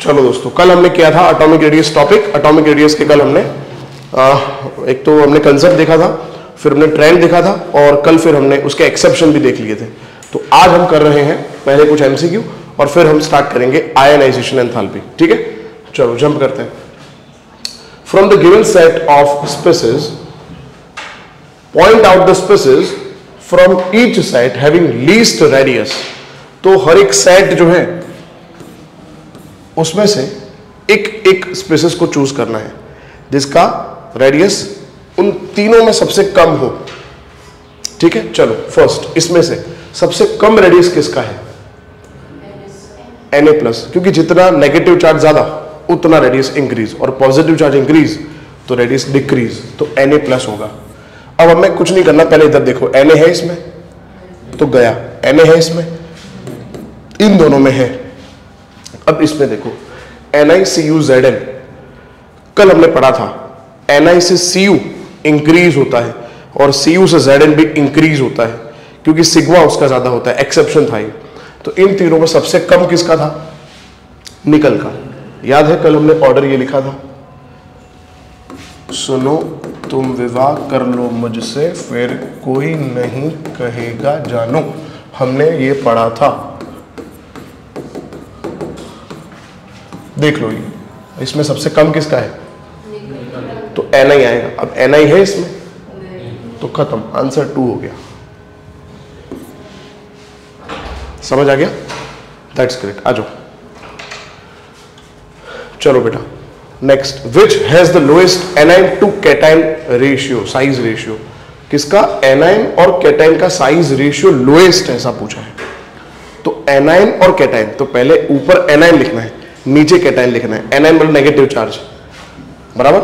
चलो दोस्तों, कल हमने किया था atomic radius topic. Atomic radius के कल हमने एक तो हमने कंसेप्ट देखा था, फिर हमने ट्रेंड देखा था, और कल फिर हमने उसके एक्सेप्शन भी देख लिए थे। तो आज हम कर रहे हैं पहले कुछ एमसीक्यू और फिर हम स्टार्ट करेंगे आयनाइजेशन एंथैल्पी। ठीक है, चलो जंप करते हैं। From the given set of species point out the species from each set having least radius. तो हर एक सेट जो है उसमें से एक एक स्पेसिस को चूज करना है जिसका रेडियस उन तीनों में सबसे कम हो। ठीक है, चलो फर्स्ट इसमें से सबसे कम रेडियस किसका है? Na+, क्योंकि जितना नेगेटिव चार्ज ज्यादा उतना रेडियस इंक्रीज, और पॉजिटिव चार्ज इंक्रीज तो रेडियस डिक्रीज, तो Na+ होगा। अब हमें कुछ नहीं करना, पहले इधर देखो Na है इसमें तो गया, Na है इसमें, इन दोनों में है। अब इसमें देखो NiCuZn, कल हमने पढ़ा था Ni से Cu इंक्रीज होता है और Cu से Zn भी इंक्रीज होता है, क्योंकि सिग्मा उसका ज्यादा होता है, एक्सेप्शन था ये। तो इन तीनों में सबसे कम किसका था? निकल का। याद है कल हमने ऑर्डर ये लिखा था, सुनो तुम विवाह कर लो मुझसे फिर कोई नहीं कहेगा जानो, हमने ये पढ़ा था। देख लो ये, इसमें सबसे कम किसका है? तो Ni आएगा। अब Ni है इसमें तो खत्म, आंसर 2 हो गया। समझ आ गया? That's great. आ जाओ, चलो बेटा next. Which has the lowest anion to cation ratio, size ratio. किसका एनाइन और कैटाइन का साइज रेशियो लोएस्ट है, ऐसा पूछा है। तो एनाइन और कैटाइन, तो पहले ऊपर एनाइन लिखना है, नीचे कैटाइन लिखना है। एनाइन मतलब नेगेटिव चार्ज, बराबर,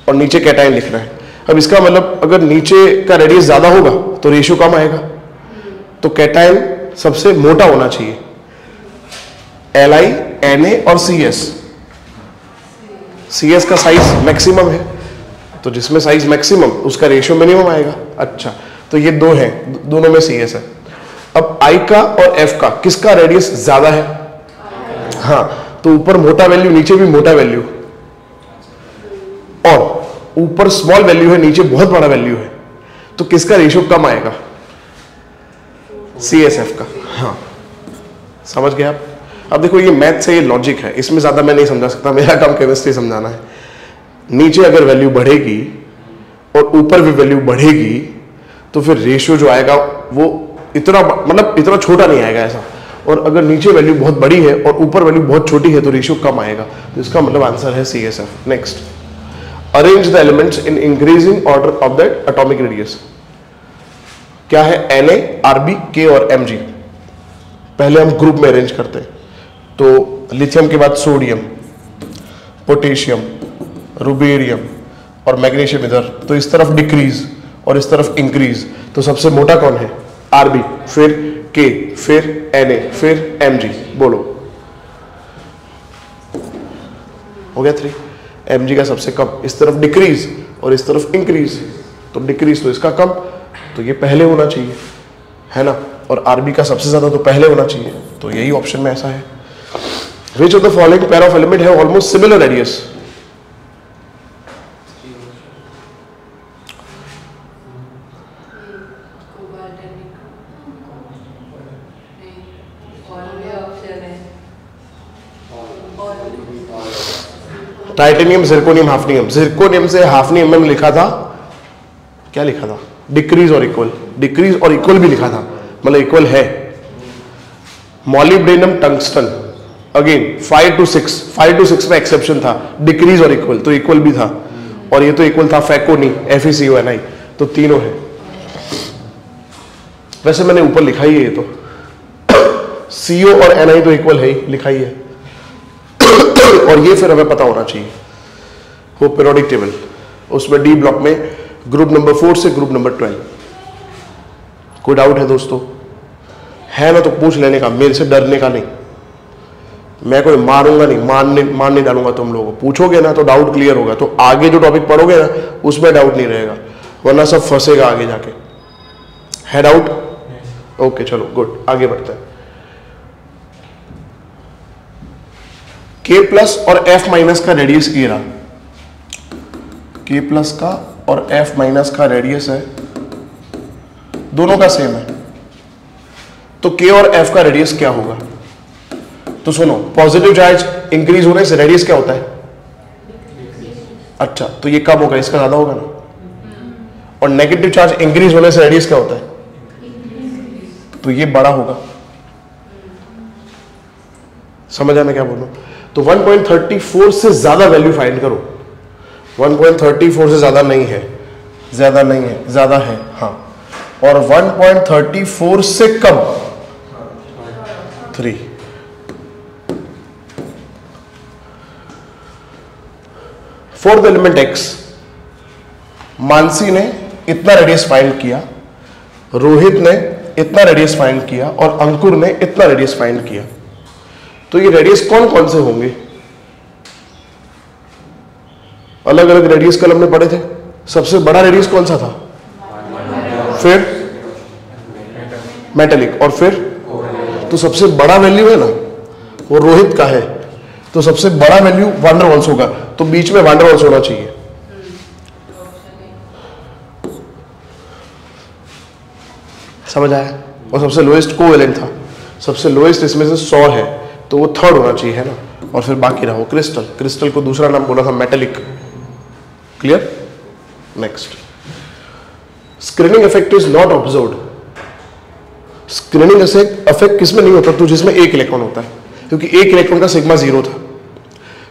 और नीचे कैटाइन लिखना है। अब इसका मतलब अगर नीचे का रेडियस ज्यादा होगा तो रेशियो कम आएगा, तो कैटाइन सबसे मोटा होना चाहिए। Li, Na और Cs, Cs का साइज मैक्सिमम है, तो जिसमें साइज मैक्सिमम उसका रेशियो मिनिमम आएगा। अच्छा, तो ये दो हैं, दोनों में Cs है। अब I का और F का किसका रेडियस ज्यादा है? हाँ, तो ऊपर मोटा वैल्यू नीचे भी मोटा वैल्यू, और ऊपर स्मॉल वैल्यू है नीचे बहुत बड़ा वैल्यू है, तो किसका रेशियो कम आएगा? CSF का। हाँ, समझ गए आप? अब देखो ये मैथ से ये लॉजिक है, इसमें ज्यादा मैं नहीं समझा सकता, मेरा काम केमिस्ट्री समझाना है। नीचे अगर वैल्यू बढ़ेगी और ऊपर भी वैल्यू बढ़ेगी तो फिर रेशियो जो आएगा वो इतना, मतलब इतना छोटा नहीं आएगा ऐसा। और अगर नीचे वैल्यू बहुत बड़ी है और ऊपर वैल्यू बहुत छोटी है तो रेशियो कम आएगा, तो इसका मतलब आंसर है CSF। Next, arrange the elements in increasing order of that atomic radius. क्या है? Na, Rb, K और Mg। पहले हम ग्रुप में अरेंज करते हैं, तो लिथियम के बाद सोडियम, पोटेशियम, रुबेरियम और मैग्नीशियम इधर, तो इस तरफ डिक्रीज और इस तरफ इंक्रीज। तो सबसे मोटा कौन है? Rb, फिर K, फिर Na, फिर Mg। बोलो, हो गया 3। Mg का सबसे कम, इस तरफ डिक्रीज और इस तरफ इंक्रीज, तो डिक्रीज तो इसका कम, तो ये पहले होना चाहिए, है ना। और Rb का सबसे ज्यादा तो पहले होना चाहिए, तो यही ऑप्शन में ऐसा है। Which of the following pair of element have almost similar radius? Titanium, zirconium, hafnium. Zirconium से हाफनियम में लिखा था, क्या लिखा था? डिक्रीज और इक्वल। डिक्रीज और इक्वल भी लिखा था, मतलब इक्वल है। Molybdenum, tungsten, again 5 to 6, 5 to 6 में एक्सेप्शन था, डिक्रीज और इक्वल, तो इक्वल भी था। और ये तो इक्वल था फैकोनी, FeCuNi, तो तीनों है। वैसे मैंने ऊपर लिखा ही है ये तो, CO और Ni तो इक्वल है ही, लिखा ही है। और ये फिर हमें पता होना चाहिए, वो पीरियोडिक टेबल, उसमें डी ब्लॉक में ग्रुप नंबर 4 से ग्रुप नंबर 12। कोई डाउट है दोस्तों? है ना, तो पूछ लेने का, मेरे से डरने का नहीं। मैं कोई मारूंगा नहीं, मान नहीं डालूंगा तुम लोगों को। पूछोगे ना तो डाउट क्लियर होगा, तो आगे जो टॉपिक पढ़ोगे ना उसमें डाउट नहीं रहेगा, वरना सब फंसेगा आगे जाके। है डाउट? ओके चलो गुड, आगे बढ़ते हैं। K प्लस और F माइनस का रेडियस ये रहा, K प्लस का और F माइनस का रेडियस है, दोनों का सेम है, तो K और F का रेडियस क्या होगा? तो सुनो, पॉजिटिव चार्ज इंक्रीज होने से रेडियस क्या होता है? अच्छा, तो ये कम होगा, इसका ज्यादा होगा ना। और नेगेटिव चार्ज इंक्रीज होने से रेडियस क्या होता है? तो ये बड़ा होगा। समझ आया मैं क्या बोल रहा हूं? तो 1.34 से ज्यादा वैल्यू फाइंड करो। 1.34 से ज्यादा नहीं है, ज्यादा नहीं है, ज्यादा है, हाँ। और 1.34 से कम 3। फोर्थ एलिमेंट x, मानसी ने इतना रेडियस फाइंड किया, रोहित ने इतना रेडियस फाइंड किया और अंकुर ने इतना रेडियस फाइंड किया। तो ये रेडियस कौन कौन से होंगे? अलग अलग रेडियस कल हमने पढ़े थे। सबसे बड़ा रेडियस कौन सा था? फिर मेटेलिक, और फिर तो सबसे बड़ा वैल्यू है ना वो रोहित का है, तो सबसे बड़ा वैल्यू वान डेर वाल्स होगा, तो बीच में वान डेर वाल्स होना चाहिए। समझ आया? और सबसे लोएस्ट कोवेलेंट था, सबसे लोएस्ट इसमें से 100 है, तो वो थर्ड होना चाहिए, है ना। और फिर बाकी रहा वो क्रिस्टल, क्रिस्टल को दूसरा नाम बोला था metallic. Clear? Next, screening effect is not observed. Screening effect किसमें नहीं होता? तो जिसमें एक इलेक्ट्रॉन होता है, क्योंकि एक इलेक्ट्रॉन का सिग्मा 0 था।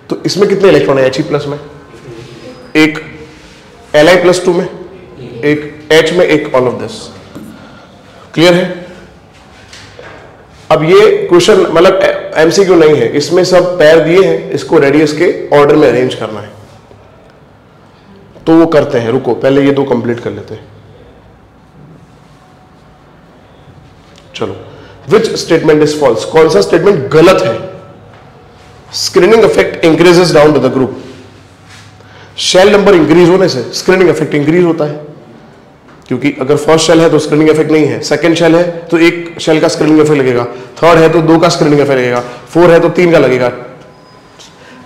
तो इसमें कितने इलेक्ट्रॉन है? He प्लस में एक, Li प्लस 2 में एक, H में एक, ऑल ऑफ दिस। क्लियर है? अब ये क्वेश्चन मतलब एमसीक्यू नहीं है, इसमें सब पैर दिए हैं, इसको रेडियस के ऑर्डर में अरेंज करना है, तो वो करते हैं। रुको, पहले ये दो कंप्लीट कर लेते हैं। चलो, विच स्टेटमेंट इज फॉल्स? कौन सा स्टेटमेंट गलत है? Screening effect increases down to the group. Shell number increase होने से स्क्रीनिंग इफेक्ट इंक्रीज होता है, क्योंकि अगर फर्स्ट शेल है तो स्क्रीनिंग इफेक्ट नहीं है, सेकंड शेल है तो एक शेल का स्क्रीनिंग इफेक्ट लगेगा, थर्ड है तो 2 का स्क्रीनिंग इफेक्ट लगेगा, 4 है तो 3 का लगेगा।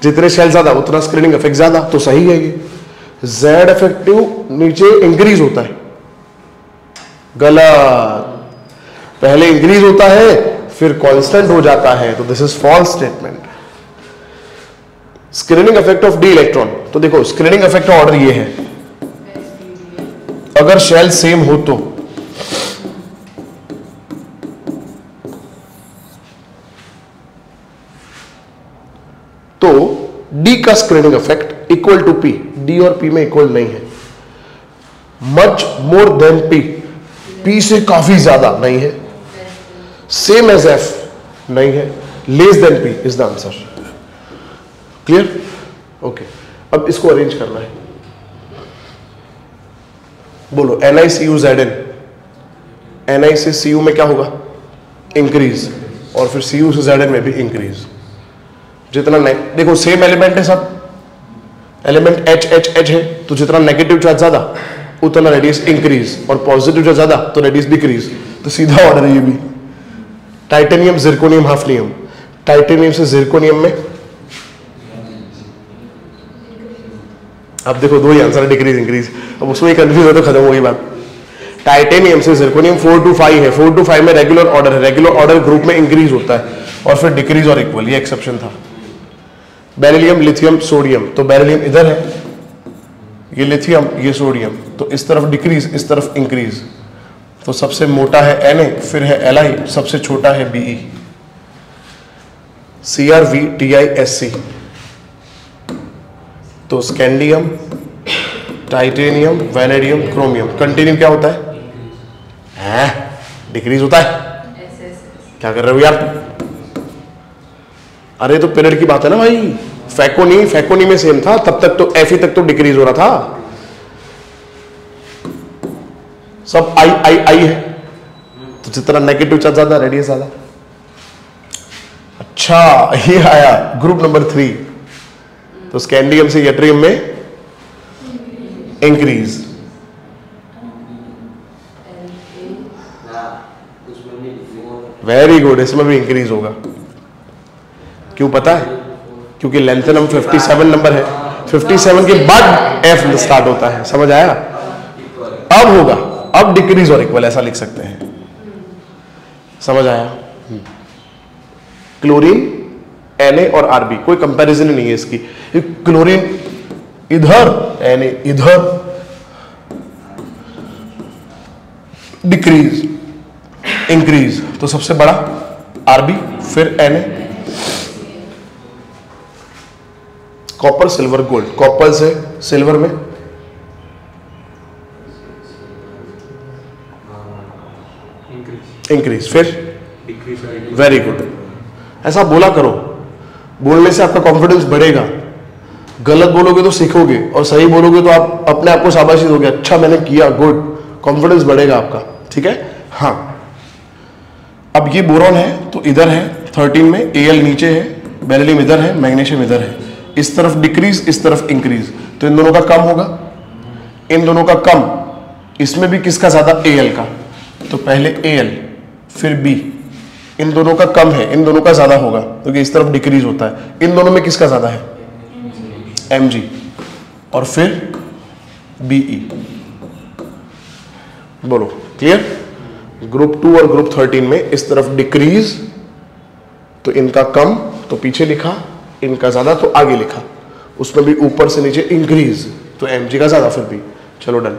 जितने शेल ज्यादा उतना स्क्रीनिंग इफेक्ट ज्यादा, तो सही है ये। जेड इफेक्टिव नीचे इंक्रीज होता है, गलत। पहले इंक्रीज होता है फिर कांस्टेंट हो जाता है, तो this is false statement. Screening effect of d electron, तो देखो स्क्रीनिंग इफेक्ट का ऑर्डर ये है, अगर शेल सेम हो तो डी का screening effect equal to p, d और पी में इक्वल नहीं है। Much more than p, p से काफी ज्यादा नहीं है। सेम एज एफ नहीं है। Less than P is the answer. Clear? Okay, अब इसको अरेंज करना है। बोलो NiCuZn, Ni से Cu में क्या होगा? इंक्रीज, और फिर Cu से Zn में भी इंक्रीज। जितना देखो सेम एलिमेंट है, सब एलिमेंट H है, तो जितना नेगेटिव चार्ज ज्यादा उतना रेडियस इंक्रीज, और पॉजिटिव चार्ज ज्यादा तो रेडियस डिक्रीज। तो सीधा ऑर्डर है ये भी। Titanium, zirconium, hafnium. टाइटेनियम से जिरकोनियम में, अब देखो दो ही आंसर है, डिक्रीज इंक्रीज। अब उसमें कंफ्यूज हो तो खत्म हो गई बात। टाइटेनियम से जिरकोनियम 4 to 5 है, 4 to 5 में रेगुलर ऑर्डर है, रेगुलर ऑर्डर ग्रुप में इंक्रीज होता है, और फिर डिक्रीज और इक्वल, ये एक्सेप्शन था। बेरिलियम, लिथियम, सोडियम, तो बेरिलियम इधर है, ये लिथियम, ये सोडियम, तो इस तरफ डिक्रीज, इस तरफ इंक्रीज। तो सबसे मोटा है Na, फिर है Li, सबसे छोटा है Be। CrVTiSc, तो scandium, titanium, vanadium, chromium. Continue क्या होता है? डिक्रीज होता है। क्या कर रहे हो यार? अरे तो पीरियड की बात है ना भाई। फैकोनी में सेम था, तब तक तो Fe तक तो डिक्रीज हो रहा था। सब आई है, तो जितना नेगेटिव चार्ज ज्यादा रेडियस ज्यादा। अच्छा, ये आया ग्रुप नंबर 3, तो स्कैंडियम से यट्रियम में इंक्रीज। वेरी गुड, इसमें भी इंक्रीज होगा। क्यों पता है? क्योंकि लेंथेनम 57 नंबर है, 57 के बाद एफ स्टार्ट होता है, समझ आया? अब होगा, अब डिक्रीज और इक्वल ऐसा लिख सकते हैं, समझ आया? क्लोरीन Na और Rb कोई कंपैरिजन नहीं है इसकी, क्लोरीन इधर Na इधर, डिक्रीज इंक्रीज, तो सबसे बड़ा Rb फिर Na। Copper silver gold, copper से सिल्वर में इंक्रीज, फिर वेरी गुड। ऐसा बोला करो, बोलने से आपका कॉन्फिडेंस बढ़ेगा। गलत बोलोगे तो सीखोगे और सही बोलोगे तो आप अपने आप को शाबाशी दोगे, अच्छा मैंने किया, गुड, कॉन्फिडेंस बढ़ेगा आपका, ठीक है? हाँ, अब ये बोरॉन है तो इधर है 13 में, Al नीचे है, बेरिलियम इधर है, मैग्नीशियम इधर है, इस तरफ डिक्रीज इस तरफ इंक्रीज, तो इन दोनों का कम होगा, इन दोनों का कम, इसमें भी किसका ज्यादा? Al का, तो पहले Al फिर B, इन दोनों का कम है, इन दोनों का ज्यादा होगा क्योंकि इस तरफ डिक्रीज होता है, इन दोनों में किसका ज्यादा है? Mg, और फिर Be। बोलो क्लियर? ग्रुप 2 और ग्रुप 13 में इस तरफ डिक्रीज तो इनका कम, तो पीछे लिखा, इनका ज्यादा तो आगे लिखा, उसमें भी ऊपर से नीचे इंक्रीज तो Mg का ज्यादा फिर भी। चलो डन,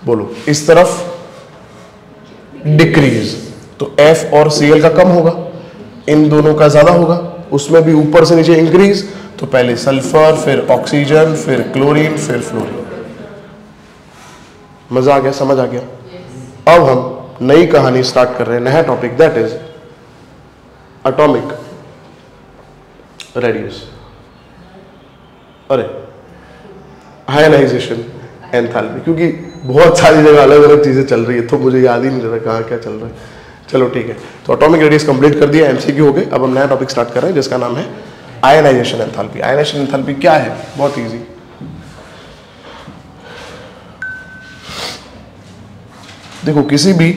बोलो इस तरफ डिक्रीज तो F और Cl का कम होगा, इन दोनों का ज्यादा होगा, उसमें भी ऊपर से नीचे इंक्रीज तो पहले सल्फर फिर ऑक्सीजन फिर क्लोरीन फिर फ्लोरीन। मजा आ गया, समझ आ गया? अब हम नई कहानी स्टार्ट कर रहे हैं, नया topic, that is atomic radius, अरे आयनाइजेशन एंथैल्पी, क्योंकि बहुत सारी जगह अलग अलग चीजें चल रही है तो मुझे याद ही नहीं रहा कहाँ क्या चल रहा है। चलो ठीक है, तो एटॉमिक रेडियस कंप्लीट कर दिया, एमसीक्यू हो गए। अब हम नया टॉपिक स्टार्ट कर रहे हैं जिसका नाम है आयनाइजेशन एंथैल्पी। आयनाइजेशन एंथैल्पी क्या है? बहुत इजी, देखो किसी भी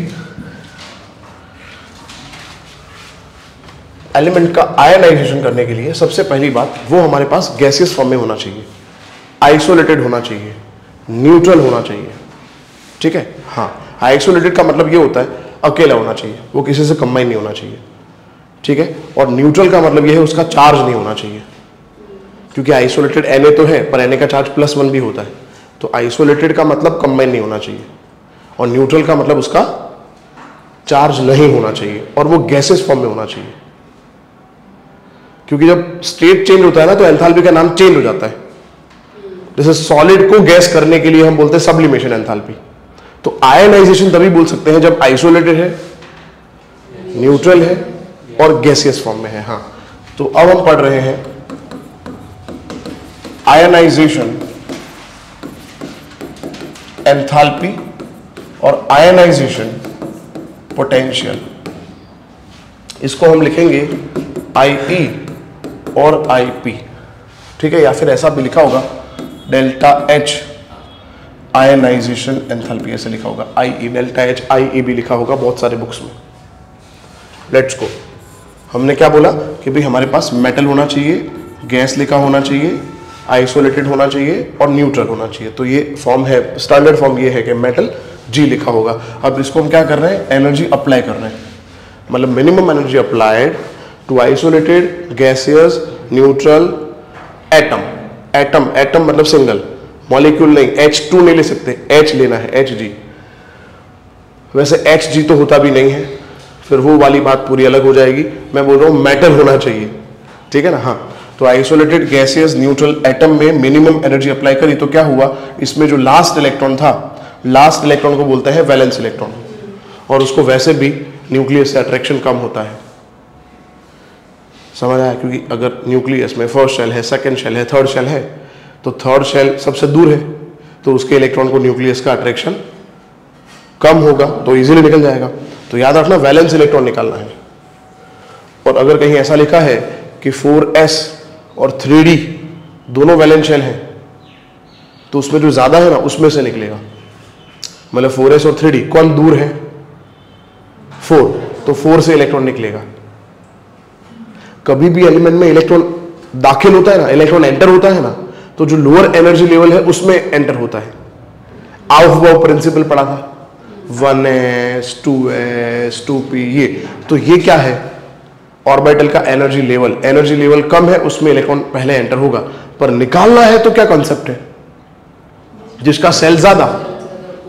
एलिमेंट का आयनाइजेशन करने के लिए सबसे पहली बात वो हमारे पास गैसियस फॉर्म में होना चाहिए, आइसोलेटेड होना चाहिए, न्यूट्रल होना चाहिए, ठीक है? हाँ, आइसोलेटेड का मतलब ये होता है अकेला होना चाहिए, वो किसी से कंबाइन नहीं होना चाहिए, ठीक है? और न्यूट्रल का मतलब ये है उसका चार्ज नहीं होना चाहिए, क्योंकि आइसोलेटेड Na तो है पर Na का चार्ज +1 भी होता है, तो आइसोलेटेड का मतलब कंबाइन नहीं होना चाहिए, और न्यूट्रल का मतलब उसका चार्ज नहीं होना चाहिए, और वो गैसेस फॉर्म में होना चाहिए, क्योंकि जब स्टेट चेंज होता है ना तो एंथैल्पी का नाम चेंज हो जाता है। जैसे सॉलिड को गैस करने के लिए हम बोलते हैं सब्लिमेशन एंथैल्पी, तो आयनाइजेशन तभी बोल सकते हैं जब आइसोलेटेड है, न्यूट्रल है और गैसियस फॉर्म में है। हाँ, तो अब हम पढ़ रहे हैं आयनाइजेशन एंथैल्पी और आयनाइजेशन पोटेंशियल। इसको हम लिखेंगे IE और IP, ठीक है? या फिर ऐसा भी लिखा होगा डेल्टा H आयनाइजेशन एंथैल्पी, ऐसे लिखा होगा IE, डेल्टा H IE भी लिखा होगा बहुत सारे बुक्स में। लेट्स गो, हमने क्या बोला कि भाई हमारे पास मेटल होना चाहिए, गैस लिखा होना चाहिए, आइसोलेटेड होना चाहिए और न्यूट्रल होना चाहिए। तो ये फॉर्म है, स्टैंडर्ड फॉर्म ये है कि मेटल G लिखा होगा। अब इसको हम क्या कर रहे हैं? एनर्जी अप्लाई कर रहे हैं, मतलब minimum energy applied to isolated, gaseous, neutral, atom. Atom, atom मतलब सिंगल, मॉलिक्यूल नहीं, H2 नहीं ले सकते, H लेना है, Hg। वैसे Hg तो होता भी नहीं है, फिर वो वाली बात पूरी अलग हो जाएगी। मैं बोल रहा हूं मेटल होना चाहिए, ठीक है ना? हाँ, तो आइसोलेटेड, गैसियस, न्यूट्रल, एटम में मिनिमम एनर्जी अप्लाई करी तो क्या हुआ? इसमें जो लास्ट इलेक्ट्रॉन था, लास्ट इलेक्ट्रॉन को बोलते हैं वैलेंस इलेक्ट्रॉन, और उसको वैसे भी न्यूक्लियस से अट्रैक्शन कम होता है, समझ आया? क्योंकि अगर न्यूक्लियस में फर्स्ट शेल है, सेकंड शेल है, थर्ड शेल है, तो थर्ड शेल सबसे दूर है, तो उसके इलेक्ट्रॉन को न्यूक्लियस का अट्रैक्शन कम होगा, तो इजीली निकल जाएगा। तो याद रखना वैलेंस इलेक्ट्रॉन निकालना है। और अगर कहीं ऐसा लिखा है कि 4s और 3d दोनों वैलेंस शेल हैं, तो उसमें जो ज्यादा है ना उसमें से निकलेगा, मतलब 4s और 3d कौन दूर है? 4, तो 4 से इलेक्ट्रॉन निकलेगा। कभी भी एलिमेंट में इलेक्ट्रॉन दाखिल होता है ना, इलेक्ट्रॉन एंटर होता है ना, तो जो लोअर एनर्जी लेवल है उसमें एंटर होता है। आउफबाउ प्रिंसिपल पढ़ा था, 1s 2s 2p, ये तो ये क्या है, ऑर्बिटल का एनर्जी लेवल। एनर्जी लेवल कम है उसमें इलेक्ट्रॉन पहले एंटर होगा, पर निकालना है तो क्या कॉन्सेप्ट है, जिसका सेल ज्यादा,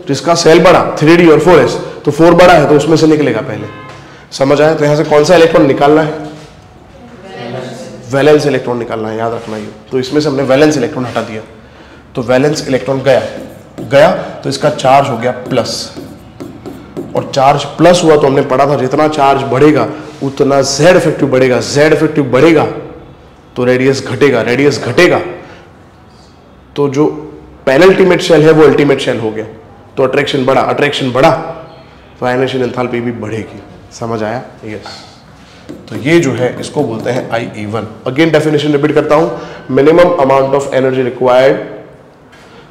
जिसका सेल बड़ा 3d और 4s, तो 4 बड़ा है तो उसमें से निकलेगा पहले। समझ आया? तो यहां से कौन सा इलेक्ट्रॉन निकालना है, वैलेंस इलेक्ट्रॉन निकालना है, याद रखना ये। तो इसमें से हमने वैलेंस इलेक्ट्रॉन हटा दिया, तो वैलेंस इलेक्ट्रॉन गया तो इसका चार्ज हो गया प्लस, और चार्ज प्लस हुआ तो हमने पढ़ा था जितना चार्ज बढ़ेगा उतना जेड इफेक्टिव बढ़ेगा, जेड इफेक्टिव बढ़ेगा तो रेडियस घटेगा, रेडियस घटेगा तो जो पेनल्टीमेट शेल है वो अल्टीमेट शेल हो गया, तो अट्रैक्शन बढ़ा, अट्रैक्शन बढ़ा तो आयनाइजेशन एंथैल्पी भी बढ़ेगी। समझ आया? यस। तो ये जो है इसको बोलते हैं IE1। अगेन डेफिनेशन रिपीट करता हूं, minimum amount of energy required,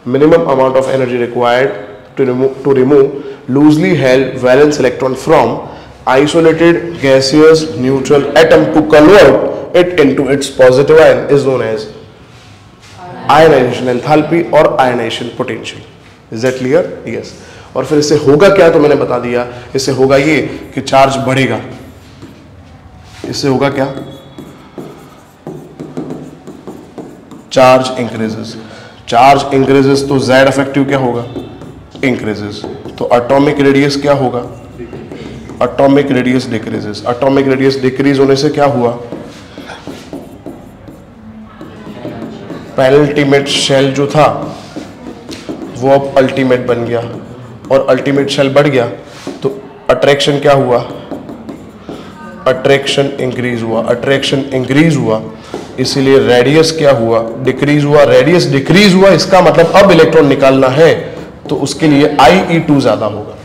minimum amount of energy required to remove loosely held valence electron from isolated gaseous neutral atom to convert it into its positive ion is known as ionization enthalpy or ionization potential. Is that clear? Yes. और फिर इससे होगा क्या, तो मैंने बता दिया, इससे होगा ये कि चार्ज बढ़ेगा। इससे होगा क्या, चार्ज इंक्रीजेस, चार्ज इंक्रीजेस तो जेड इफेक्टिव क्या होगा, इंक्रीजेस, तो एटॉमिक रेडियस क्या होगा, atomic radius decreases, atomic radius decrease होने से क्या हुआ, पेनल्टीमेट शेल जो था वो अब अल्टीमेट बन गया, और अल्टीमेट शेल बढ़ गया तो अट्रैक्शन क्या हुआ, अट्रैक्शन इंक्रीज हुआ, अट्रैक्शन इंक्रीज हुआ इसीलिए रेडियस क्या हुआ, डिक्रीज हुआ, रेडियस डिक्रीज हुआ, इसका मतलब अब इलेक्ट्रॉन निकालना है तो उसके लिए IE2 ज्यादा होगा।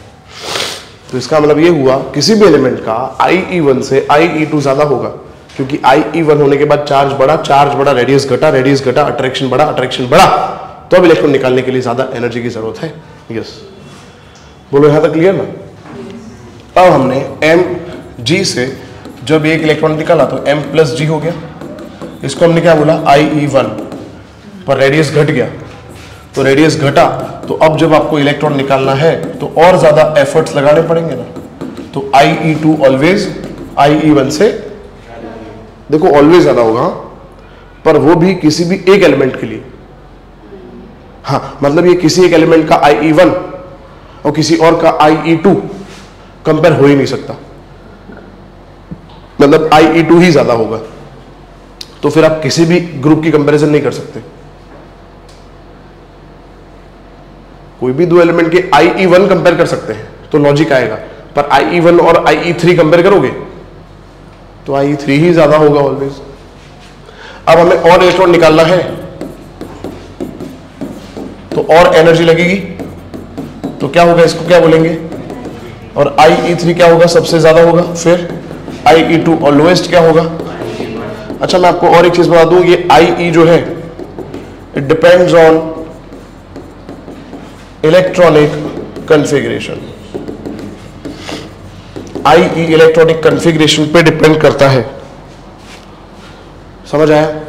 तो इसका मतलब ये हुआ किसी भी एलिमेंट का IE1 से IE2 ज्यादा होगा, क्योंकि IE1 होने के बाद चार्ज बढ़ा, रेडियस घटा, अट्रैक्शन बढ़ा, तो अब इलेक्ट्रॉन निकालने के लिए ज्यादा एनर्जी की जरूरत है। यस, बोलो यहां तक क्लियर ना? अब हमने mg से जब एक इलेक्ट्रॉन निकाला तो m + g हो गया, इसको हमने क्या बोला, IE1, पर रेडियस घट गया, तो रेडियस घटा तो अब जब आपको इलेक्ट्रॉन निकालना है तो और ज्यादा एफर्ट्स लगाने पड़ेंगे ना, तो IE2 ऑलवेज IE1 से देखो ऑलवेज ज्यादा होगा, पर वो भी किसी भी एक एलिमेंट के लिए। हाँ, मतलब ये किसी एक एलिमेंट का IE1 और किसी और का IE2 कंपेयर हो ही नहीं सकता, मतलब IE2 ही ज्यादा होगा, तो फिर आप किसी भी ग्रुप की कंपैरिजन नहीं कर सकते। कोई भी दो एलिमेंट के IE1 कंपेयर कर सकते हैं तो लॉजिक आएगा, पर IE1 और IE3 कंपेयर करोगे तो IE3 ही ज्यादा होगा ऑलवेज। अब हमें और इलेक्ट्रॉन निकालना है तो और एनर्जी लगेगी, तो क्या होगा, इसको क्या बोलेंगे, और IE3 क्या होगा, सबसे ज्यादा होगा, फिर IE2 और लोएस्ट क्या होगा। अच्छा, मैं आपको और एक चीज बता दूं, ये IE जो है it depends on electronic configuration. IE electronic configuration पे डिपेंड करता है। समझ आया?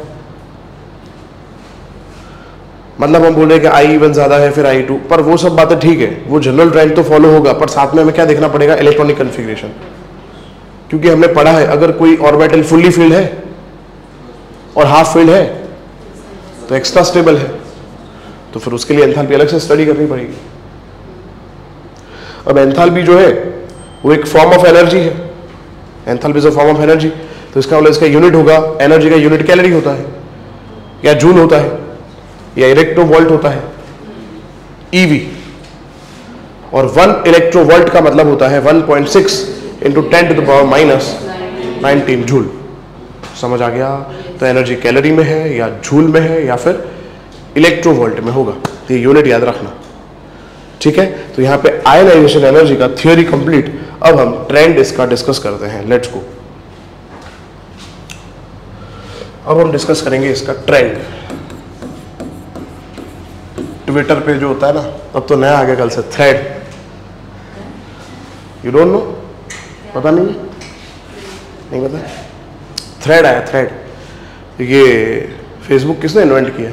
मतलब हम बोल रहे हैं कि IE1 ज्यादा है फिर IE2, पर वो सब बातें ठीक है, वो जनरल ट्रेंड तो फॉलो होगा, पर साथ में हमें क्या देखना पड़ेगा, इलेक्ट्रॉनिक कॉन्फ़िगरेशन। क्योंकि हमने पढ़ा है अगर कोई ऑर्बिटल फुल्ली फिल्ड है और हाफ फील्ड है तो एक्स्ट्रा स्टेबल है, तो फिर उसके लिए एंथैल्पी अलग से स्टडी करनी पड़ेगी। अब एंथैल्पी जो है वो एक फॉर्म ऑफ एनर्जी है, enthalpy is a form of energy, तो इसका मतलब इसका यूनिट होगा, एनर्जी का यूनिट कैलोरी होता है या जूल होता है या इलेक्ट्रोवोल्ट होता है, EV, और 1 इलेक्ट्रोवोल्ट का मतलब होता है 1.6 × 10⁻⁻19 जूल। समझ आ गया? तो एनर्जी कैलोरी में है या जूल में है या फिर इलेक्ट्रोवोल्ट में होगा, तो ये यूनिट याद रखना, ठीक है? तो यहाँ पे आयनाइजेशन एनर्जी का थ्योरी कंप्लीट। अब हम ट्रेंड इसका डिस्कस करते हैं, लेट्स गो। अब हम डिस्कस करेंगे इसका ट्रेंड। ट्विटर पे जो होता है ना, अब तो नया आ गया कल से, थ्रेड, यू डोंट नो, पता नहीं पता, थ्रेड आया, थ्रेड। ये फेसबुक किसने इन्वेंट किया?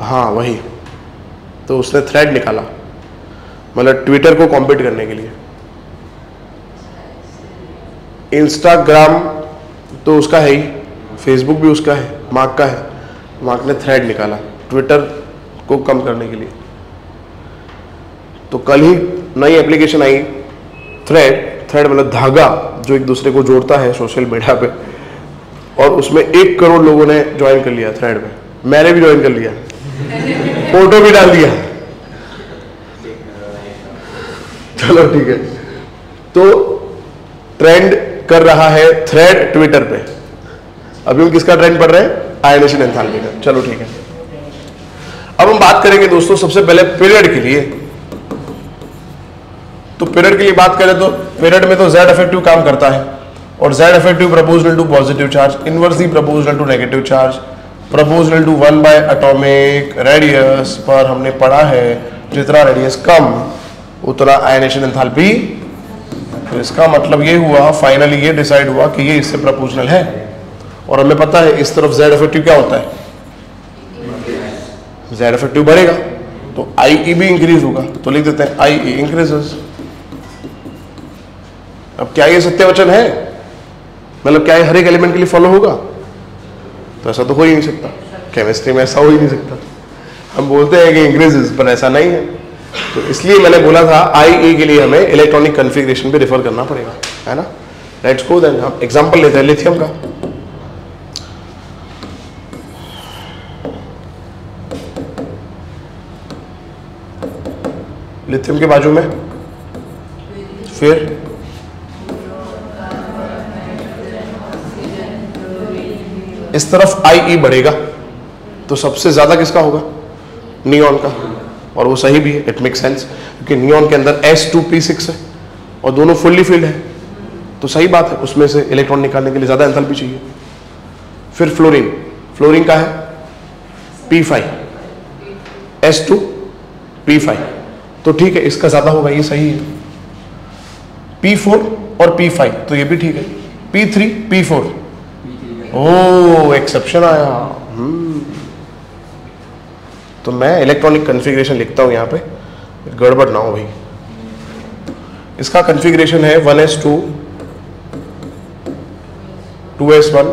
हाँ वही। तो उसने थ्रेड निकाला, मतलब ट्विटर को कॉम्पीट करने के लिए। इंस्टाग्राम तो उसका है ही, फेसबुक भी उसका है, मार्क का है। मार्क ने थ्रेड निकाला ट्विटर को कम करने के लिए। तो कल ही नई एप्लीकेशन आई थ्रेड। थ्रेड मतलब धागा जो एक दूसरे को जोड़ता है सोशल मीडिया पे, और उसमें 1 करोड़ लोगों ने ज्वाइन कर लिया थ्रेड में। मैंने भी ज्वाइन कर लिया, फोटो भी डाल दिया। चलो ठीक है। तो ट्रेंड कर रहा है थ्रेड ट्विटर पे। अभी हम किसका ट्रेंड पढ़ रहे हैं? आयनेशन एंथैल्पी का। चलो ठीक है। अब हम बात करेंगे दोस्तों सबसे पहले पीरियड के लिए। तो पीरियड के लिए बात करें तो पीरियड में तो Z इफेक्टिव काम करता है, और Z effective proportional to positive charge, inversely proportional to negative charge, proportional to 1 atomic radius. पर हमने पढ़ा है जितना रेडियस कम उतना आयनेशन एंथैल्पी। तो इसका मतलब ये हुआ, फाइनली ये डिसाइड हुआ कि ये इससे प्रोपोर्शनल है। और हमें पता है इस तरफ Z इफेक्टिव क्या होता है? Z इफेक्टिव बढ़ेगा तो IE भी इंक्रीज होगा। तो लिख देते हैं IE इंक्रीजेस। अब क्या ये सत्य वचन है? मतलब क्या ये हर एक एलिमेंट के लिए फॉलो होगा? तो ऐसा तो हो ही नहीं सकता, केमिस्ट्री में ऐसा हो ही नहीं सकता। हम बोलते हैं कि इंक्रीजेस, पर ऐसा नहीं है। तो इसलिए मैंने बोला था IE के लिए हमें इलेक्ट्रॉनिक कॉन्फ़िगरेशन पे रेफर करना पड़ेगा, है ना। Let's go then. हम एग्जांपल लेते हैं लिथियम का। लिथियम के बाजू में फिर इस तरफ IE बढ़ेगा, तो सबसे ज्यादा किसका होगा? नियॉन का। और वो सही भी है, इट मेक सेंस, क्योंकि नियॉन के अंदर S2P6 है और दोनों फुल्ली फिल्ड है। तो सही बात है, उसमें से इलेक्ट्रॉन निकालने के लिए ज्यादा एंथैल्पी चाहिए। फिर फ्लोरीन, फ्लोरीन का है P5, S2P5। तो ठीक है, इसका ज्यादा होगा, ये सही है। P4 और P5 तो ये भी ठीक है। P3 P4, ओ एक्सेप्शन आया। तो मैं इलेक्ट्रॉनिक कॉन्फ़िगरेशन लिखता हूं यहां पे, गड़बड़ ना हो भाई। इसका कॉन्फ़िगरेशन है 1s2 2s1।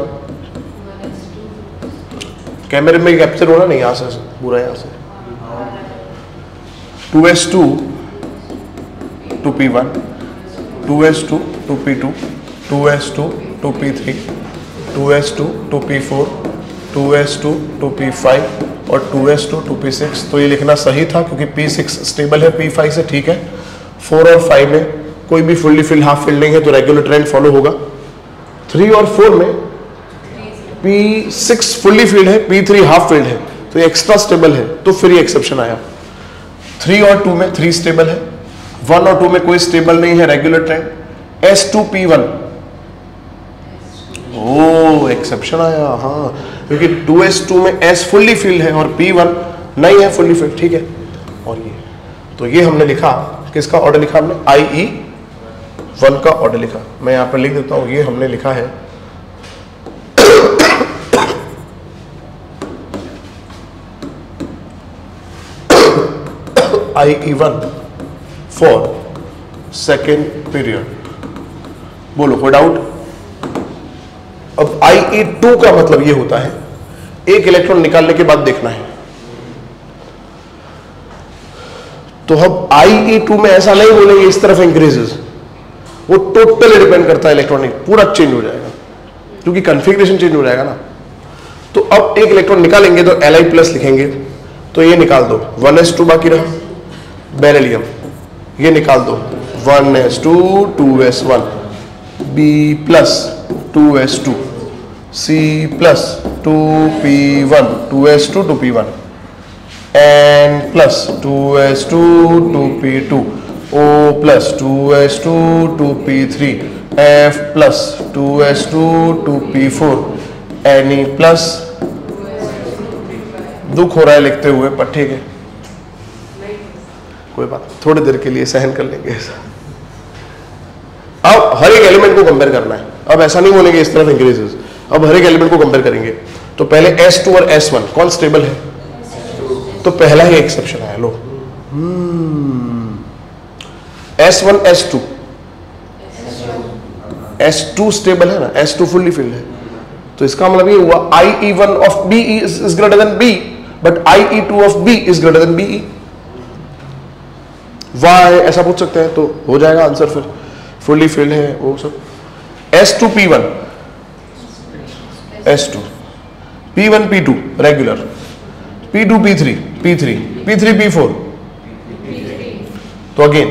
कैमरे में कैप्चर हो रहा नहीं? यहां से पूरा, यहां से 2s2 2p1, 2s2 2p2, 2s2 2p3, 2s2 2p4, 2s2 2p5 और 2s2 2p6। तो ये लिखना सही था क्योंकि P6 स्टेबल है P5 से, ठीक है। 4 और 5 में कोई भी फुल्ली फिल्ड हाफ फिल्ड नहीं है, तो रेगुलर ट्रेंड फॉलो होगा। 3 और 4 में P6 फुल्ली फिल्ड है, P3 हाफ फिल्ड है, तो ये एक्स्ट्रा स्टेबल है, तो फिर ये एक्सेप्शन आया। 3 और 2 में 3 स्टेबल है, 1 और 2 में कोई स्टेबल नहीं है, रेगुलर ट्रेंड। S2P1, ओ एक्सेप्शन आया, हाँ, क्योंकि 2s2 में S फुल्ली फिल्ड है और P1 नहीं है फुल्ली फिल्ड, ठीक है। और ये तो ये हमने लिखा, किसका ऑर्डर लिखा हमने? IE1 का ऑर्डर लिखा। मैं यहां पर लिख देता हूं, ये हमने लिखा है IE1 फॉर सेकेंड पीरियड। बोलो कोई डाउट? अब IE2 का मतलब ये होता है एक इलेक्ट्रॉन निकालने के बाद देखना है। तो हम IE2 में ऐसा नहीं बोलेंगे इस तरफ इंक्रीजेस, वो टोटली डिपेंड करता है, इलेक्ट्रॉनिक पूरा चेंज हो जाएगा क्योंकि कॉन्फ़िगरेशन चेंज हो जाएगा ना। तो अब एक इलेक्ट्रॉन निकालेंगे तो Li+ लिखेंगे, तो ये निकाल दो, 1s2 बाकी रहा बेरिलियम, ये निकाल दो 1s2 2s1, B+ 2s2, C+ 2p1 2s2 2p1, N+ 2s2 2p2, O+ 2s2 2p3, F+ 2s2 2p4, Ne+, दुख हो रहा है लिखते हुए पर ठीक है, कोई बात, थोड़ी देर के लिए सहन कर लेंगे ऐसा। अब हर एक एलिमेंट को कंपेयर करना है। अब ऐसा नहीं बोलेंगे इस तरफ इंक्रीजेस। अब हर एक एलिमेंट को कंपेयर करेंगे तो पहले S2 और S1 कौन स्टेबल है, तो पहला ही एक्सेप्शन है। लो S1 S2 S2 स्टेबल है ना, S2 फुल्ली फिल्ड है, तो इसका मतलब ये हुआ IE1 of B is greater than B but IE2 of B is greater than BE। Why ऐसा पूछ सकते हैं तो हो जाएगा आंसर, फिर फुल्ली फिल्ड है वो सब। S2 P1 S2 P1 P2 regular, P2 P3 P3 P3 P4, तो अगेन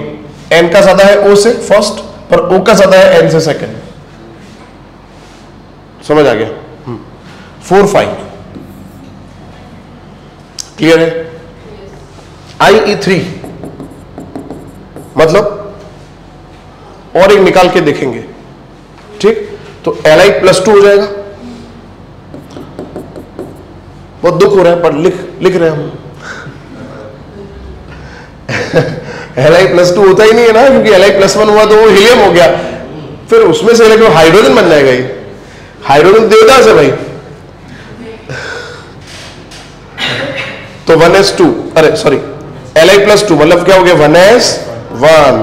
N का ज्यादा है O से फर्स्ट पर O का ज्यादा है N से सेकंड। समझ आ गया? 4 5 क्लियर है? IE3 मतलब और एक निकाल के देखेंगे, ठीक, तो Li+2 हो जाएगा। बहुत दुख हो रहा है पर लिख रहे हैं हम। Li+2 होता ही नहीं है ना, क्योंकि Li+1 हुआ तो वो हीलियम हो गया, फिर उसमें से लेकर हाइड्रोजन बन जाएगा। ये हाइड्रोजन देवदास है भाई। तो 1s2, अरे सॉरी Li+2 मतलब क्या हो गया 1s1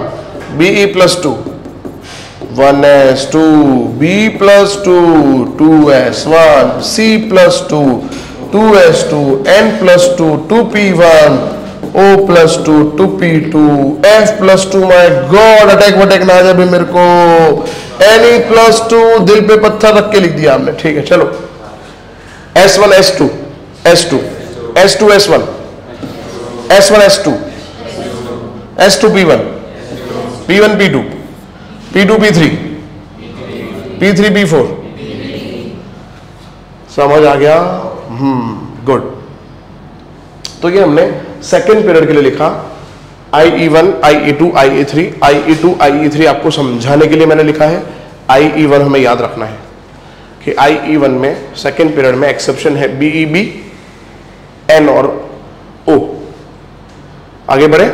Be+2 1s2 B+2 2s1 C+2 2s2 N+2 2p1 O+2 2p2 F+2। My God attack वटैक ना आ जाए मेरे को। Ne+2 दिल पे पत्थर रख के लिख दिया हमने, ठीक है चलो। S1 S2 S2 S2 S1 S1 S2 S2 P1 P1 P2 P2 P3 P3 P4। समझ आ गया? गुड। तो ये हमने सेकेंड पीरियड के लिए लिखा। IE1 IE2 IE3 IE2 IE3 आपको समझाने के लिए मैंने लिखा है। IE1 हमें याद रखना है कि IE1 में सेकेंड पीरियड में एक्सेप्शन है BEB N और O। आगे बढ़े,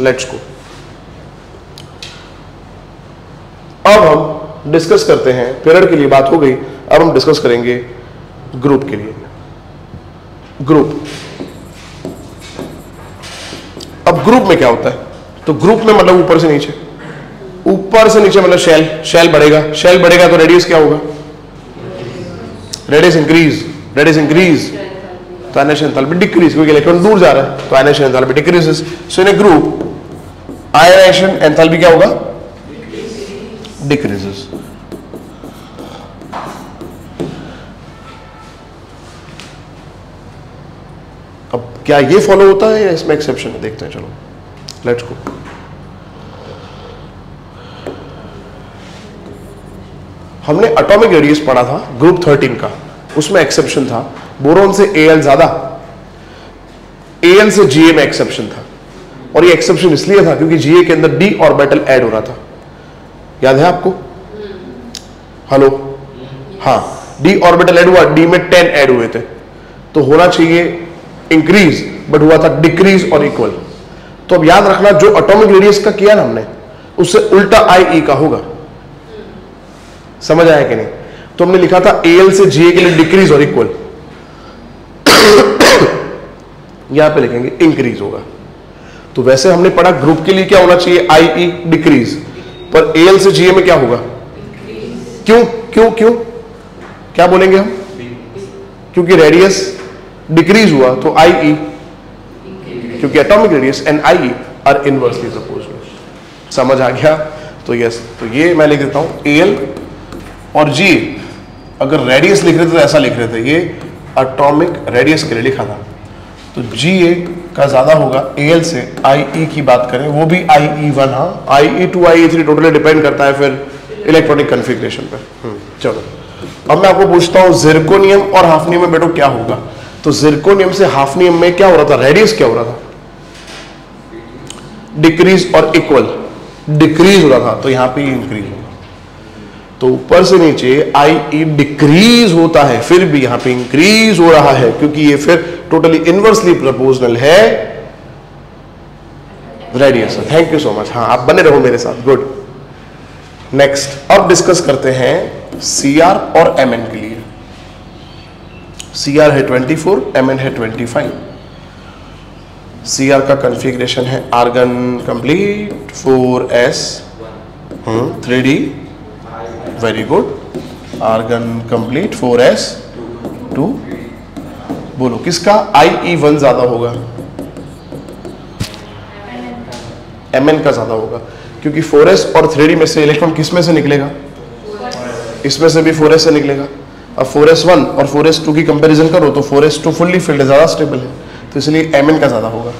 लेट्स गो। अब हम डिस्कस करते हैं, पीरियड के लिए बात हो गई, अब हम डिस्कस करेंगे ग्रुप के लिए। ग्रुप, अब ग्रुप में क्या होता है, तो ग्रुप में मतलब ऊपर से नीचे, ऊपर से नीचे मतलब शेल बढ़ेगा, शेल बढ़ेगा तो रेडियस क्या होगा, रेडियस इंक्रीज, तो आयनाइजेशन एंथैल्पी डिक्रीज, क्योंकि इलेक्ट्रॉन दूर जा रहा है तो आयनाइजेशन एंथैल्पी डिक्रीजेस। सो इन ए ग्रुप आयनाइजेशन एंथैल्पी क्या होगा, डिक्रीजेस। अब क्या ये फॉलो होता है या इसमें एक्सेप्शन है, देखते हैं, चलो लेट्स गो। हमने एटॉमिक रेडियस पढ़ा था ग्रुप 13 का, उसमें एक्सेप्शन था बोरोन से Al ज्यादा, Al से Ga में एक्सेप्शन था, और ये एक्सेप्शन इसलिए था क्योंकि Ga के अंदर d ऑर्बिटल ऐड हो रहा था। याद है आपको? हेलो, हाँ, d ऑर्बिटल ऐड हुआ, d में 10 ऐड हुए थे, तो होना चाहिए इंक्रीज, बट हुआ था डिक्रीज और इक्वल। तो अब याद रखना, जो एटॉमिक रेडियस का किया ना हमने, उससे उल्टा IE का होगा। समझ आया कि नहीं? तो हमने लिखा था Al से Ga के लिए डिक्रीज और इक्वल, यहां पे लिखेंगे इंक्रीज होगा। तो वैसे हमने पढ़ा ग्रुप के लिए क्या होना चाहिए, IE डिक्रीज, पर Al से Ga में क्या होगा, क्यों क्यों क्यों क्या बोलेंगे हम, क्योंकि रेडियस डिक्रीज हुआ तो IE, क्योंकि atomic radius and IE are inversely proportional. समझ आ गया? तो यस, तो ये मैं लिख देता हूं Al और Ga, अगर रेडियस लिख रहे थे तो ऐसा लिख रहे थे, ये एटॉमिक रेडियस के लिए लिखा था, तो Ga का ज्यादा होगा Al से। IE की बात करें वो भी IE1, हाँ, IE2 IE3 टोटली डिपेंड करता है फिर इलेक्ट्रॉनिक कन्फिग्रेशन पर। चलो अब मैं आपको पूछता हूं जिरकोनियम और हाफनियम में बेटो क्या होगा। तो जिरकोनियम से हाफनियम में क्या हो रहा था, रेडियस क्या हो रहा था, डिक्रीज और इक्वल, डिक्रीज हो रहा था, तो यहां पे इंक्रीज होगा। तो ऊपर से नीचे IE डिक्रीज होता है, फिर भी यहां पे इंक्रीज हो रहा है, क्योंकि ये फिर टोटली इनवर्सली प्रोपोर्शनल है radius. Thank you so much, हाँ आप बने रहो मेरे साथ, गुड। नेक्स्ट अब डिस्कस करते हैं Cr और Mn के लिए। Cr है 24, Mn है 25। Cr का कॉन्फ़िगरेशन है argon complete 4s 3d, very good. Argon complete 4s 2। बोलो किसका IE1 ज्यादा होगा? Mn का ज्यादा होगा, क्योंकि 4s और 3d में से इलेक्ट्रॉन किस में से निकलेगा? इसमें से भी 4s से निकलेगा। अब 4s1 और 4s2 की कंपैरिजन करो तो 4s2 फुल्ली फिल्ड ज्यादा स्टेबल है, तो इसलिए Mn का ज्यादा होगा।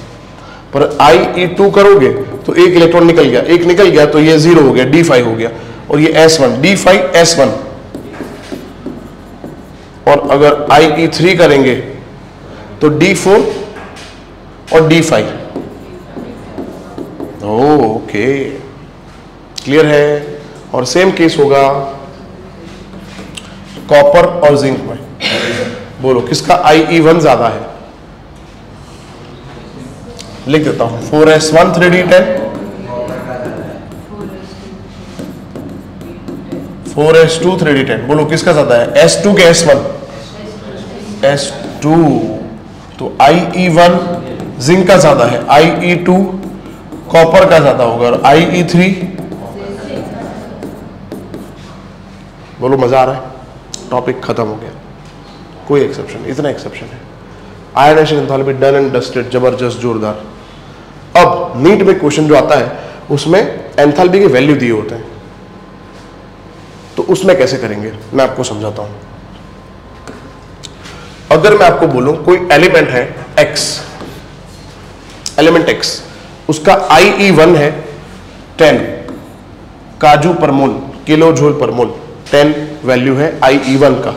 पर IE2 करोगे तो एक इलेक्ट्रॉन निकल गया, एक निकल गया तो ये 0 हो गया, D5 हो गया, और ये S1 D5 S1। और अगर IE3 करेंगे तो D4 और D5। ओके, क्लियर है। और सेम केस होगा कॉपर और जिंक में। बोलो किसका IE1 ज्यादा है? लिख देता हूं 4s1 3d10, 4s2 3d10। बोलो किसका ज्यादा है? S2 के S1? S2। तो IE1 जिंक का ज्यादा है, IE2 कॉपर का ज्यादा होगा, और IE3 बोलो मजा आ रहा है? टॉपिक खत्म हो गया, कोई एक्सेप्शन, इतना एक्सेप्शन है। Ionization enthalpy done and dusted, जबरदस्त, जोरदार। अब नीट में क्वेश्चन जो आता है उसमें एंथैल्पी के वैल्यू दिए होते हैं, तो उसमें कैसे करेंगे मैं आपको समझाता हूं। अगर मैं आपको बोलूं कोई एलिमेंट है X, एलिमेंट X, उसका IE1 है 10 काजू पर मोल, किलो जूल पर मोल, 10 वैल्यू है IE1 का।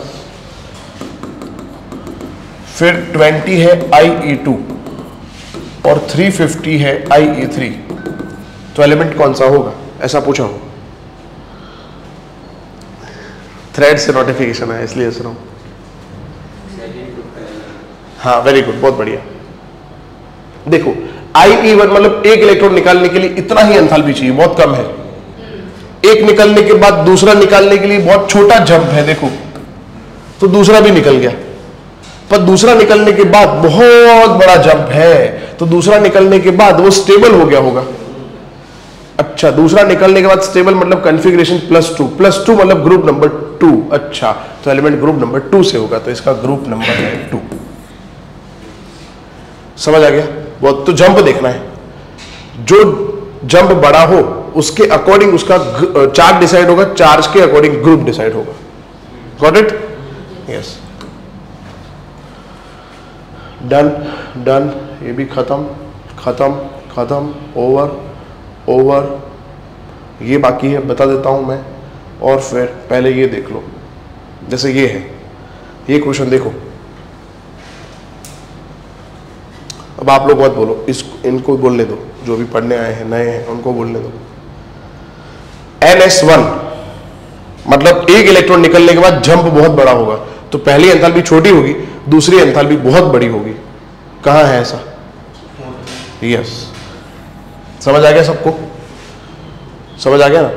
फिर 20 है IE2 और 350 है IE3, तो एलिमेंट कौन सा होगा? ऐसा पूछा हो। थ्रेड से नोटिफिकेशन है इसलिए सुनो। हाँ वेरी गुड, बहुत बढ़िया। देखो IE1 मतलब एक इलेक्ट्रॉन निकालने के लिए इतना ही एंथैल्पी चाहिए, बहुत कम है। एक निकलने के बाद दूसरा निकालने के लिए बहुत छोटा जंप है, देखो तो दूसरा भी निकल गया। पर दूसरा निकलने के बाद बहुत बड़ा जंप है, तो दूसरा निकलने के बाद वो स्टेबल हो गया होगा। अच्छा, दूसरा निकलने के बाद स्टेबल मतलब कॉन्फ़िगरेशन +2 मतलब ग्रुप नंबर 2। अच्छा, तो एलिमेंट ग्रुप नंबर 2 से होगा, तो इसका ग्रुप नंबर है 2। समझ आ गया? बहुत। तो जंप देखना है, जो जंप बड़ा हो उसके अकॉर्डिंग उसका चार्ज डिसाइड होगा, चार्ज के अकॉर्डिंग ग्रुप डिसाइड होगा। Got it? Yes. Done done, ये भी खत्म खत्म खत्म, ओवर ओवर। ये बाकी है, बता देता हूं मैं। और फिर पहले ये देख लो, जैसे ये है, ये क्वेश्चन देखो। अब आप लोग मत बोलो, इनको बोलने दो, जो भी पढ़ने आए हैं नए हैं उनको बोलने दो। NS1 मतलब एक इलेक्ट्रॉन निकलने के बाद जंप बहुत बड़ा होगा, तो पहली एंथैल्पी छोटी होगी, दूसरी एंथैल्पी बहुत बड़ी होगी। कहां है ऐसा? यस। समझ आ गया सबको? समझ आ गया ना?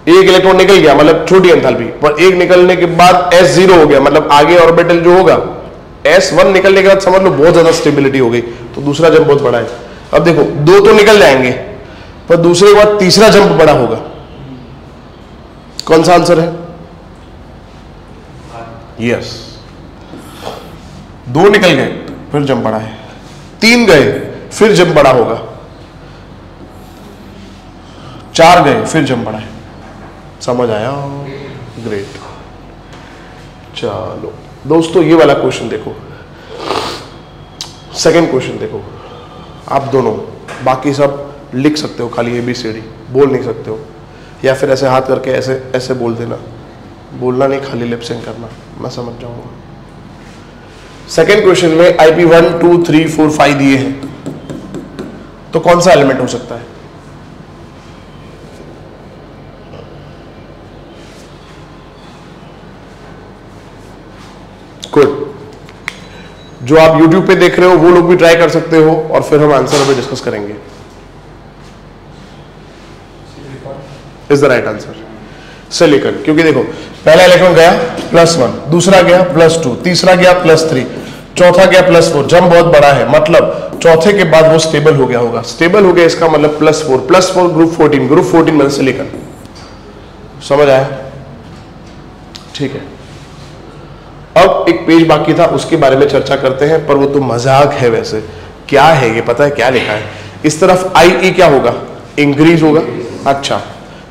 एक इलेक्ट्रॉन निकल गया मतलब छोटी एंथैल्पी, पर एक निकलने के बाद S0 हो गया मतलब आगे ऑर्बिटल जो होगा, S1 निकलने के बाद समझ लो बहुत ज्यादा स्टेबिलिटी हो गई, तो दूसरा जंप बहुत बड़ा है। अब देखो, दो तो निकल जाएंगे, पर दूसरे के बाद तीसरा जंप बड़ा होगा। कौन सा आंसर है? यस। दो निकल गए फिर जंप बड़ा है, 3 गए फिर जंप बड़ा होगा, 4 गए फिर जंप बड़ा है। समझ आया? ग्रेट। चलो दोस्तों, ये वाला क्वेश्चन देखो, सेकंड क्वेश्चन देखो। आप दोनों बाकी सब लिख सकते हो, खाली ABCD बोल नहीं सकते हो, या फिर ऐसे हाथ करके ऐसे ऐसे बोल देना, बोलना नहीं, खाली लिप सिंक करना, मैं समझ जाऊंगा। सेकंड क्वेश्चन में IP1 2 3 4 5 दिए हैं, तो कौन सा एलिमेंट हो सकता है? गुड। जो आप YouTube पे देख रहे हो वो लोग भी ट्राई कर सकते हो, और फिर हम आंसर पे डिस्कस करेंगे। Is the right answer. Silicon, क्योंकि देखो पहला इलेक्ट्रॉन गया +1, दूसरा गया +2, तीसरा गया +3, चौथा गया +4, जंप बहुत बड़ा है, मतलब चौथे के बाद वो स्टेबल हो गया होगा। स्टेबल हो गया इसका मतलब +4 ग्रुप 14, ग्रुप 14 मतलब सिलिकॉन। समझ आया? ठीक है, अब एक पेज बाकी था, उसके बारे में चर्चा करते हैं, पर वो तो मजाक है वैसे। क्या है ये पता है क्या लिखा है? इस तरफ IE क्या होगा? इंक्रीज होगा। अच्छा,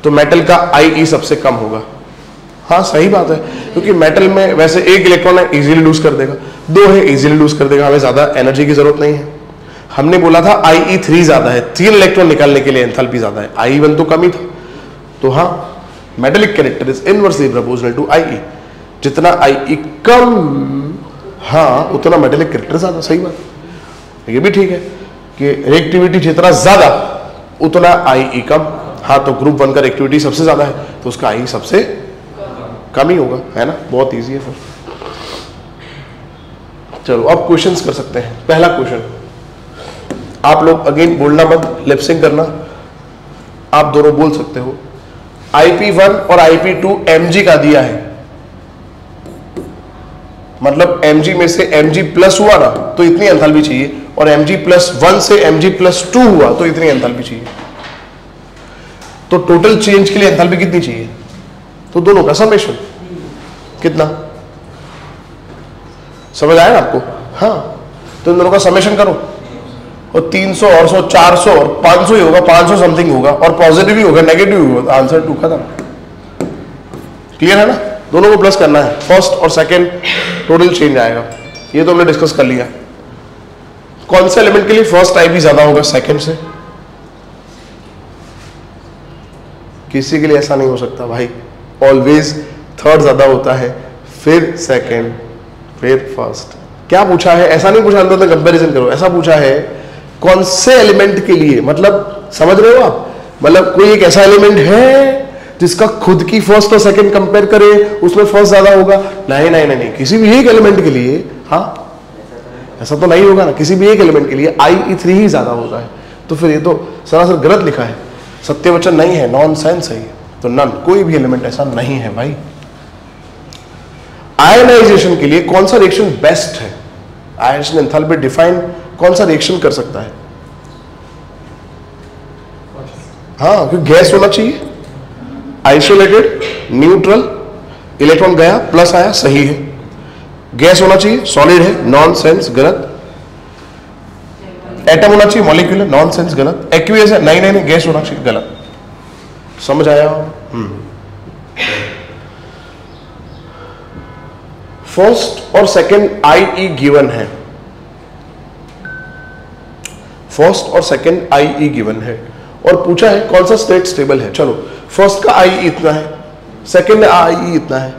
तो मेटल का IE सबसे कम होगा। हाँ सही बात है, क्योंकि मेटल में वैसे एक इलेक्ट्रॉन है इजीली लूज कर देगा, दो है इजीली लूज कर देगा, हमें ज्यादा एनर्जी की जरूरत नहीं है। हमने बोला था IE3 ज्यादा है, 3 इलेक्ट्रॉन निकालने के लिए एंथैल्पी ज्यादा है, IE1 तो कम ही था। तो हाँ, metallic character is inversely proportional to IE। जितना IE कम, हाँ उतना मेटेलिक कैरेक्टर ज्यादा। सही बात, ये भी ठीक है कि रिएक्टिविटी जितना ज्यादा उतना IE कम। हाँ, तो ग्रुप 1 का रिएक्टिविटी सबसे ज्यादा है तो उसका IE सबसे कम ही होगा, है ना? बहुत इजी है फिर। चलो अब क्वेश्चंस कर सकते हैं। पहला क्वेश्चन, आप लोग अगेन बोलना मत, लिपसिंग करना, आप दोनों बोल सकते हो। IP1 और IP2 Mg का दिया है, मतलब Mg में से Mg प्लस हुआ ना तो इतनी एंथैल्पी चाहिए, और Mg+1 से Mg+2 हुआ तो इतनी एंथैल्पी चाहिए। तो टोटल चेंज के लिए एंथैल्पी कितनी चाहिए? तो दोनों का समेशन कितना? समझ आया ना आपको? हाँ, तो इन दोनों का समेशन करो, और 300 और 100 400 और 500 ही होगा, 500 समथिंग होगा, और पॉजिटिव ही होगा नेगेटिव ही होगा, आंसर 2 खत्म। क्लियर है ना? दोनों को प्लस करना है, फर्स्ट और सेकंड टोटल चेंज आएगा। ये तो हमने डिस्कस कर लिया। कौन से एलिमेंट के लिए फर्स्ट IB ज्यादा होगा सेकंड से? किसी के लिए ऐसा नहीं हो सकता भाई, ऑलवेज थर्ड ज्यादा होता है, फिर सेकंड, फिर फर्स्ट। क्या पूछा है? ऐसा नहीं पूछा अंदर कंपैरिजन करो, ऐसा पूछा है कौन से एलिमेंट के लिए, मतलब समझ रहे हो आप? मतलब कोई एक ऐसा एलिमेंट है जिसका खुद की फर्स्ट और सेकंड कंपेयर करे, उसमें फर्स्ट ज्यादा होगा? नहीं नहीं नहीं, किसी भी एक एलिमेंट के लिए, हाँ ऐसा तो नहीं होगा ना, किसी भी एक एलिमेंट के लिए IE3 ही ज्यादा होता है। तो फिर ये तो सरासर गलत लिखा है, सत्य वचन नहीं है, नॉनसेंस है ये। तो नन, कोई भी एलिमेंट ऐसा नहीं है भाई। आयनाइजेशन के लिए कौन सा रिएक्शन बेस्ट है? आयनाइजेशन एंथैल्पी डिफाइन कौन सा रिएक्शन कर सकता है? हाँ, क्योंकि गैस होना चाहिए, आइसोलेटेड, न्यूट्रल, इलेक्ट्रॉन गया प्लस आया, सही है। गैस होना चाहिए, सॉलिड है, नॉनसेंस, गलत। एटम होना चाहिए, मॉलिक्यूलर, नॉनसेंस, गलत। एक्वियस है, नहीं नहीं नहीं, गैस होना चाहिए, गलत। समझ आया? फर्स्ट और सेकंड IE गिवन है, फर्स्ट और सेकंड IE गिवन है, और पूछा है कौन सा स्टेट स्टेबल है। चलो, फर्स्ट का IE इतना है, सेकंड का IE इतना है,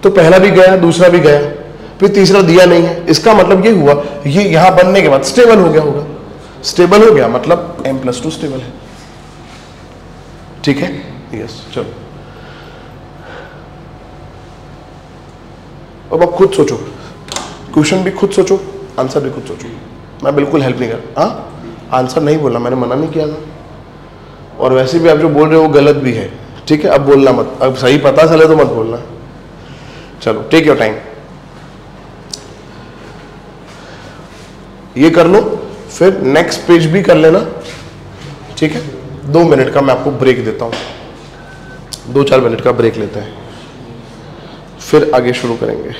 तो पहला भी गया, दूसरा भी गया, फिर तीसरा दिया नहीं है। इसका मतलब ये हुआ, ये यहां बनने के बाद स्टेबल हो गया होगा। स्टेबल हो गया मतलब M+2 स्टेबल है। ठीक है, यस। चलो अब आप खुद सोचो, क्वेश्चन भी खुद सोचो, आंसर भी खुद सोचो। मैं बिल्कुल हेल्प नहीं कर, हाँ आंसर नहीं बोलना, मैंने मना नहीं किया था। और वैसे भी आप जो बोल रहे हो वो गलत भी है, ठीक है? अब बोलना मत, अब सही पता चले तो मत बोलना। चलो, टेक योर टाइम, ये कर लो, फिर नेक्स्ट पेज भी कर लेना, ठीक है? 2 मिनट का मैं आपको ब्रेक देता हूँ, 2-4 मिनट का ब्रेक लेते हैं, फिर आगे शुरू करेंगे।